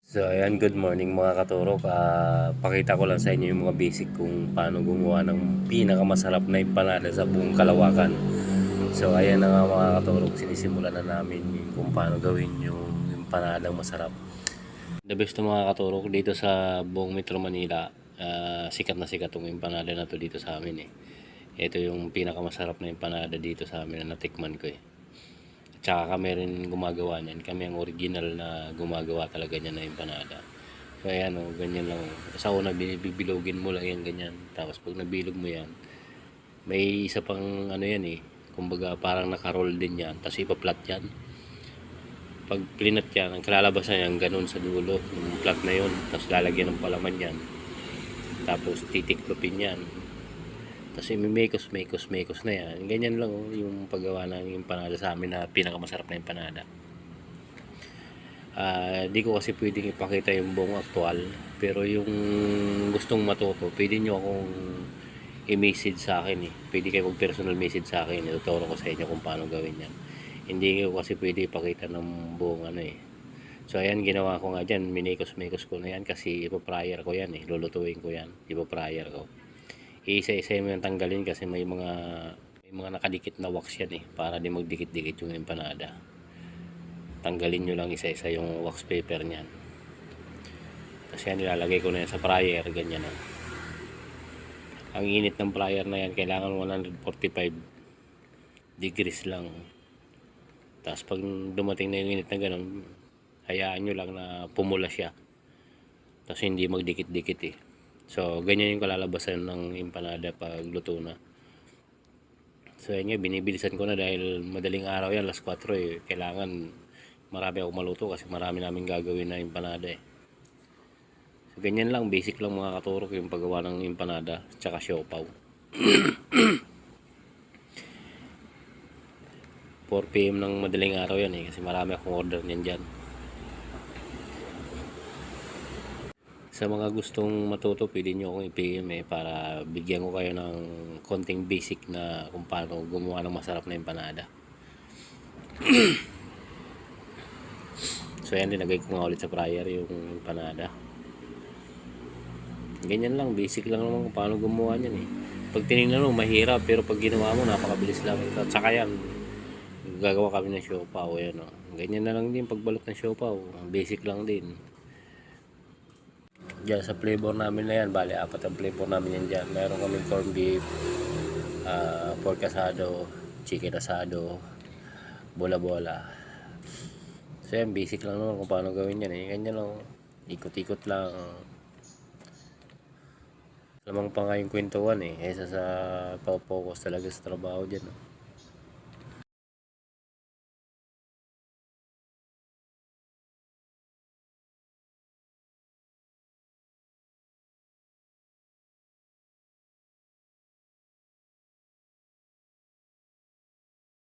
So ayan, good morning mga katurok. Pakita ko lang sa inyo yung mga basic kung paano gumawa ng pinakamasarap na empanada sa buong Kalawakan. So ayan na nga mga katurok, sinisimulan na namin kung paano gawin yung empanadang masarap. The best to mga katurok dito sa buong Metro Manila. Sikat na sikat tong empanada na to dito sa amin eh. Ito yung pinakamasarap na empanada dito sa amin na natikman ko eh. Tsaka kami rin gumagawa niyan. Kami ang original na gumagawa talaga niyan na empanada. So ayan o, ganyan lang. Sa una bibilogin mo lang yan ganyan. Tapos pag nabilog mo yan, may isa pang ano yan eh. Kumbaga parang naka-roll din yan. Tapos ipa-flat yan. Pag plinat yan, ang kalalabas na yan, ganun sa dulo. Yung flat na yun. Tapos lalagyan ng palaman yan. Tapos titiklopin yan. Tapos imimekos na yan. Ganyan lang oh, yung paggawa ng empanada sa amin na pinakamasarap na empanada. Di ko kasi pwedeng ipakita yung buong aktual. Pero yung gustong matuto, pwede nyo akong i-message sa akin eh. Pwede kayo mag-personal message sa akin. Ituturo ko sa inyo kung paano gawin yan. Hindi ko kasi pwede ipakita ng buong ano eh. So ayan, ginawa ko nga dyan. Minekos ko na yan kasi ipapryer ko yan eh. Lulutuin ko yan. Ipapryer ko. Isa-isa mo yung tanggalin kasi may mga nakadikit na wax yan eh. Para di magdikit-dikit yung empanada. Tanggalin nyo lang isa-isa yung wax paper niyan. Tapos yan, nilalagay ko na yan sa fryer. Ganyan na. Ang init ng fryer na yan, kailangan 145 degrees lang. Tapos pag dumating na yung init na ganun, hayaan nyo lang na pumula siya. Tapos hindi magdikit-dikit eh. So, ganyan yung kalalabasan ng empanada pag luto na. So, yan nga, binibilisan ko na dahil madaling araw yan, alas 4 eh. Kailangan marami ako maluto kasi marami namin gagawin na empanada eh. So, ganyan lang, basic lang mga katurok yung paggawa ng empanada tsaka siopaw. 4 PM ng madaling araw yan eh kasi marami akong order niyan dyan. Sa mga gustong matuto, pwede nyo akong i-PM eh para bigyan ko kayo ng konting basic na kung paano gumawa ng masarap na empanada. So yan, linagay ko nga ulit sa fryer yung empanada. Ganyan lang, basic lang naman kung paano gumawa niyan eh. Pag tinignan mo, mahirap, pero pag ginawa mo, napakabilis lang. At saka yan, gagawa kami ng siopaw, yan o. Ganyan na lang din pagbalot ng siopaw, basic lang din. Diyan sa flavor namin na yan, bali apat ang flavor namin yan dyan. Meron kaming corned beef, pork asado, chicken asado, bola-bola. So yan, basic lang naman kung paano gawin yan eh. Ganyan lang, ikot-ikot lang. Lamang pa nga yung kwentuhan eh, kaysa sa focus talaga sa trabaho dyan.